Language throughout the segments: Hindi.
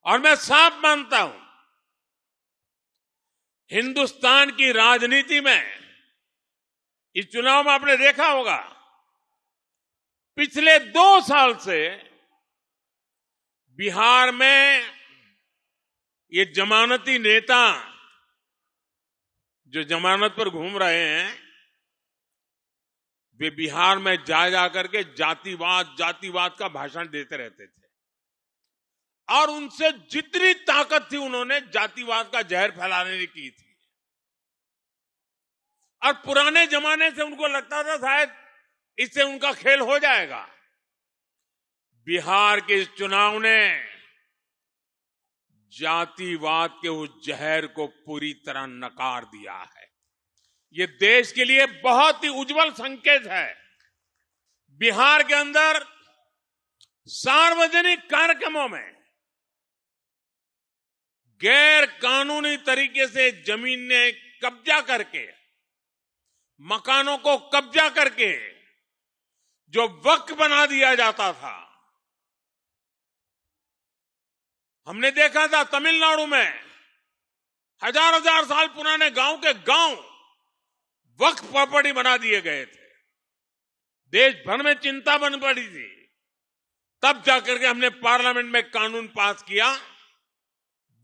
और मैं साफ मानता हूं, हिंदुस्तान की राजनीति में इस चुनाव में आपने देखा होगा, पिछले 2 साल से बिहार में ये जमानती नेता जो जमानत पर घूम रहे हैं, वे बिहार में जा करके जातिवाद का भाषण देते रहते थे और उनसे जितनी ताकत थी उन्होंने जातिवाद का जहर फैलाने की थी। और पुराने जमाने से उनको लगता था शायद इससे उनका खेल हो जाएगा। बिहार के इस चुनाव ने जातिवाद के उस जहर को पूरी तरह नकार दिया है। ये देश के लिए बहुत ही उज्जवल संकेत है। बिहार के अंदर सार्वजनिक कार्यक्रमों में गैर कानूनी तरीके से जमीन ने कब्जा करके, मकानों को कब्जा करके जो वक्फ बना दिया जाता था, हमने देखा था तमिलनाडु में हजार साल पुराने गांव के गांव वक्फ प्रॉपर्टी बना दिए गए थे। देश भर में चिंता बन पड़ी थी। तब जाकर के हमने पार्लियामेंट में कानून पास किया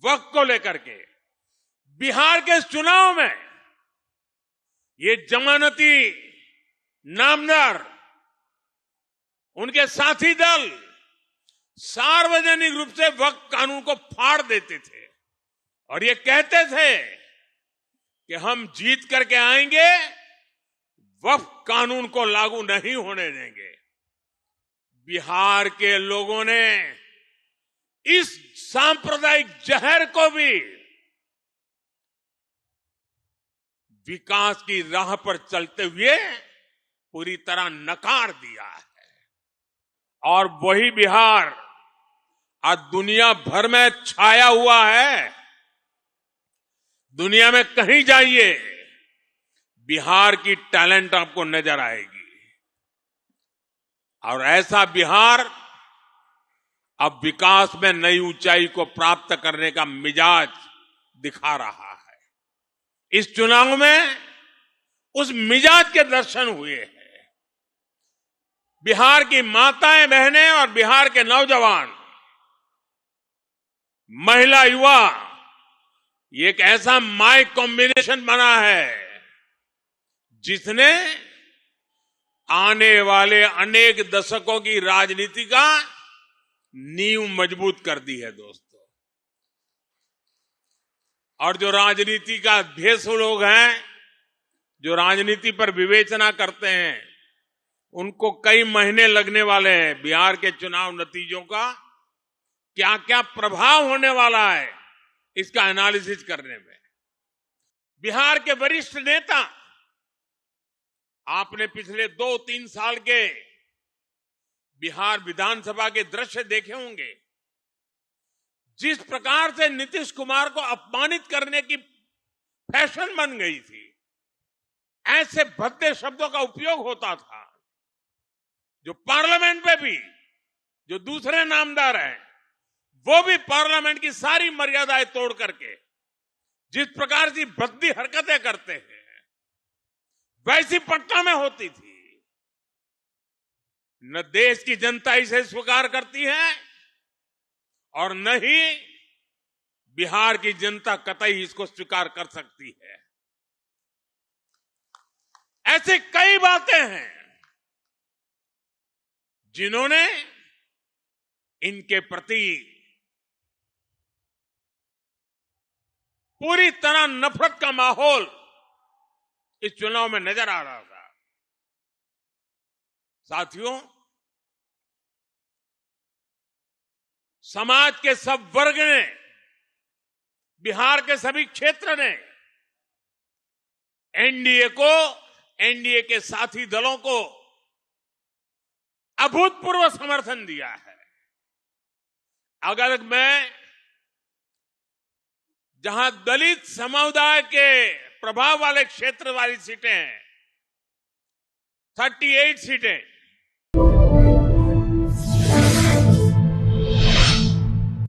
वक्फ को लेकर के। बिहार के चुनाव में ये जमानती नामदार, उनके साथी दल सार्वजनिक रूप से वक्फ कानून को फाड़ देते थे और ये कहते थे कि हम जीत करके आएंगे, वक्फ कानून को लागू नहीं होने देंगे। बिहार के लोगों ने इस सांप्रदायिक जहर को भी विकास की राह पर चलते हुए पूरी तरह नकार दिया है। और वही बिहार आज दुनिया भर में छाया हुआ है। दुनिया में कहीं जाइए, बिहार की टैलेंट आपको नजर आएगी। और ऐसा बिहार अब विकास में नई ऊंचाई को प्राप्त करने का मिजाज दिखा रहा है। इस चुनाव में उस मिजाज के दर्शन हुए हैं। बिहार की माताएं बहनें और बिहार के नौजवान, महिला, युवा, ये एक ऐसा माय कॉम्बिनेशन बना है जिसने आने वाले अनेक दशकों की राजनीति का नींव मजबूत कर दी है दोस्तों। और जो राजनीति का अभ्यसु लोग हैं, जो राजनीति पर विवेचना करते हैं, उनको कई महीने लगने वाले हैं बिहार के चुनाव नतीजों का क्या क्या प्रभाव होने वाला है इसका एनालिसिस करने में। बिहार के वरिष्ठ नेता, आपने पिछले 2-3 साल के बिहार विधानसभा के दृश्य देखे होंगे। जिस प्रकार से नीतीश कुमार को अपमानित करने की फैशन बन गई थी, ऐसे भद्दे शब्दों का उपयोग होता था, जो पार्लियामेंट में भी जो दूसरे नामदार हैं वो भी पार्लियामेंट की सारी मर्यादाएं तोड़ करके जिस प्रकार की भद्दी हरकतें करते हैं, वैसी पटना में होती थी। न देश की जनता इसे स्वीकार करती है और न ही बिहार की जनता कतई इसको स्वीकार कर सकती है। ऐसे कई बातें हैं जिन्होंने इनके प्रति पूरी तरह नफरत का माहौल इस चुनाव में नजर आ रहा था। साथियों, समाज के सब वर्ग ने, बिहार के सभी क्षेत्र ने एनडीए को, एनडीए के साथी दलों को अभूतपूर्व समर्थन दिया है। अगर मैं जहां दलित समुदाय के प्रभाव वाले क्षेत्र वाली सीटें हैं, 38 सीटें,